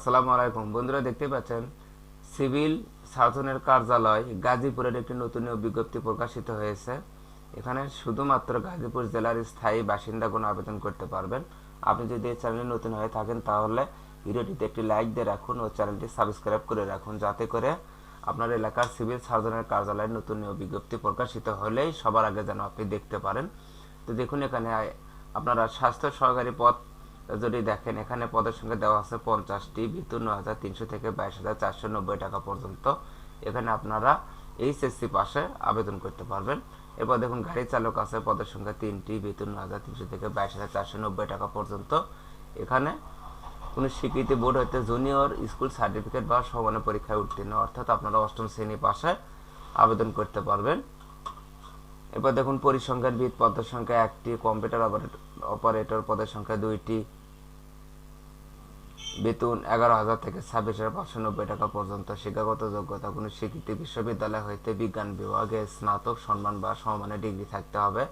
আসসালামু আলাইকুম বন্ধুরা, দেখতে পাচ্ছেন সিভিল সার্জনের কার্যালয় গাজীপুরের একটি নতুন নিয়োগ বিজ্ঞপ্তি প্রকাশিত হয়েছে। এখানে শুধুমাত্র গাজীপুর জেলার স্থায়ী বাসিন্দাগণ আবেদন করতে পারবেন। আপনি যদি এই চ্যানেলে নতুন হয়ে থাকেন তাহলে ভিডিওটিতে একটি লাইক দিয়ে রাখুন ও চ্যানেলটি সাবস্ক্রাইব করে রাখুন, যাতে করে আপনার এলাকার সিভিল সার্জনের কার্যালয়ের নতুন নিয়োগ বিজ্ঞপ্তি প্রকাশিত হলেই সবার আগে যেন আপনি দেখতে পারেন। তো দেখুন, এখানে আপনারা স্বাস্থ্য সহকারী পদ যদি দেখেন, এখানে পদের সংখ্যা দেওয়া আছে 50টি, বেতন 9,300 থেকে 22,490 টাকা পর্যন্ত। এখানে আপনারা এইচএসসি পাশে আবেদন করতে পারবেন। এরপর দেখুন, গাড়ি চালক আছে, পদের সংখ্যা 3টি, বেতন 9,300 থেকে 22,490 টাকা পর্যন্ত। এখানে কোনো স্বীকৃতি বোর্ড হইতে জুনিয়র স্কুল সার্টিফিকেট বা সমানের পরীক্ষায় উত্তীর্ণ, অর্থাৎ আপনারা অষ্টম শ্রেণী পাশে আবেদন করতে পারবেন। এরপর দেখুন, পরিসংখ্যানবিদ পদের সংখ্যা 1টি, কম্পিউটার অপারেটর পদের সংখ্যা 2টি, বেতন 11,000 থেকে 26,590 টাকা পর্যন্ত। শিক্ষাগত যোগ্যতা কোনো স্বীকৃতি বিশ্ববিদ্যালয় হইতে বিজ্ঞান বিভাগে স্নাতক সম্মান বা সমমানের ডিগ্রি থাকতে হবে।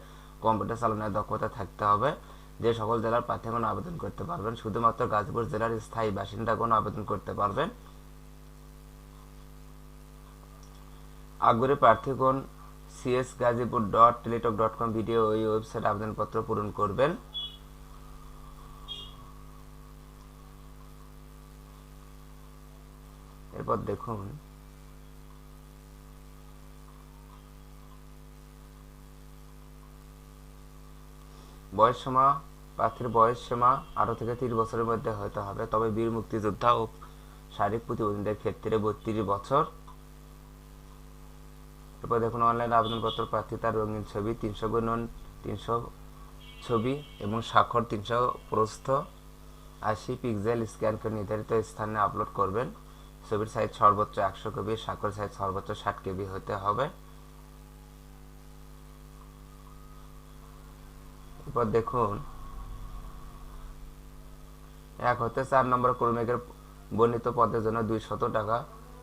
কম্পিউটার চালানোর দক্ষতা থাকতে হবে। যে সকল জেলার প্রার্থীগণ আবেদন করতে পারবেন, শুধুমাত্র গাজীপুর জেলার স্থায়ী বাসিন্দাগণ আবেদন করতে পারবেন। আগ্রহী প্রার্থীগণ cs.gazipur.teletalk.com ভিডিও ওই ওয়েবসাইট আবেদনপত্র পূরণ করবেন। এরপর দেখুন, বয়সসীমা, প্রার্থীর বয়স সীমা 18 থেকে 30 বছরের মধ্যে হতে হবে, তবে বীর মুক্তিযোদ্ধা ও শারীরিক প্রতিবন্ধীদের ক্ষেত্রে 32 বছর। এরপর দেখুন, অনলাইন আবেদনপত্র প্রার্থী তার রঙিন ছবি 300x300 ছবি এবং স্বাক্ষর 300 প্রস্থ 80 পিক্সেল স্ক্যান করে নির্ধারিত স্থানে আপলোড করবেন। ছবির সাইজ সর্বোচ্চ 100 কেবি, স্বাক্ষর সাইজ সর্বোচ্চ 60 কেবি হতে হবে। এরপর দেখুন, 1 হতে 4 নম্বর কর্মীদের বর্ণিত পদের জন্য 200 টাকা,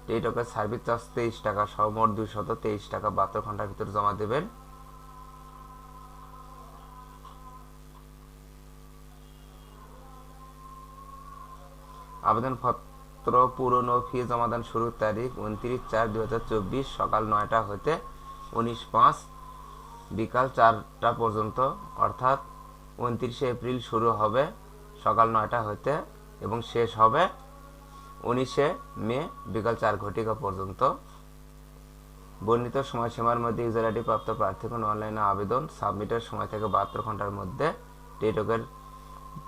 টেলিটকের সার্ভিস চার্জ 23 টাকা সহ মোট 223 টাকা 72 ঘন্টার ভিতরে জমা দেবেন। আবেদনপত্র পূরণ ও ফি জমাদান শুরুর তারিখ 29/4/2024 সকাল 9টা হতে 19/5 বিকাল 4টা পর্যন্ত, অর্থাৎ 29শে এপ্রিল শুরু হবে সকাল 9টা হতে এবং শেষ হবে 19শে মে বিকাল 4 ঘটিকা পর্যন্ত। বর্ণিত সময়সীমার মধ্যে ইউজার আইডি প্রাপ্ত প্রার্থীগণ অনলাইনে আবেদন সাবমিটের সময় থেকে 72 ঘন্টার মধ্যে টেলিটকের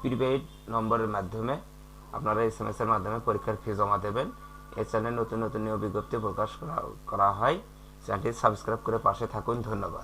প্রিপেইড নম্বরের মাধ্যমে আপনারা SMS এর মাধ্যমে পরীক্ষার ফি জমা দেবেন। এই চ্যানেলে নতুন নতুন নিয়োগ বিজ্ঞপ্তি প্রকাশ করা হয়। চ্যানেলটি সাবস্ক্রাইব করে পাশে থাকুন। ধন্যবাদ।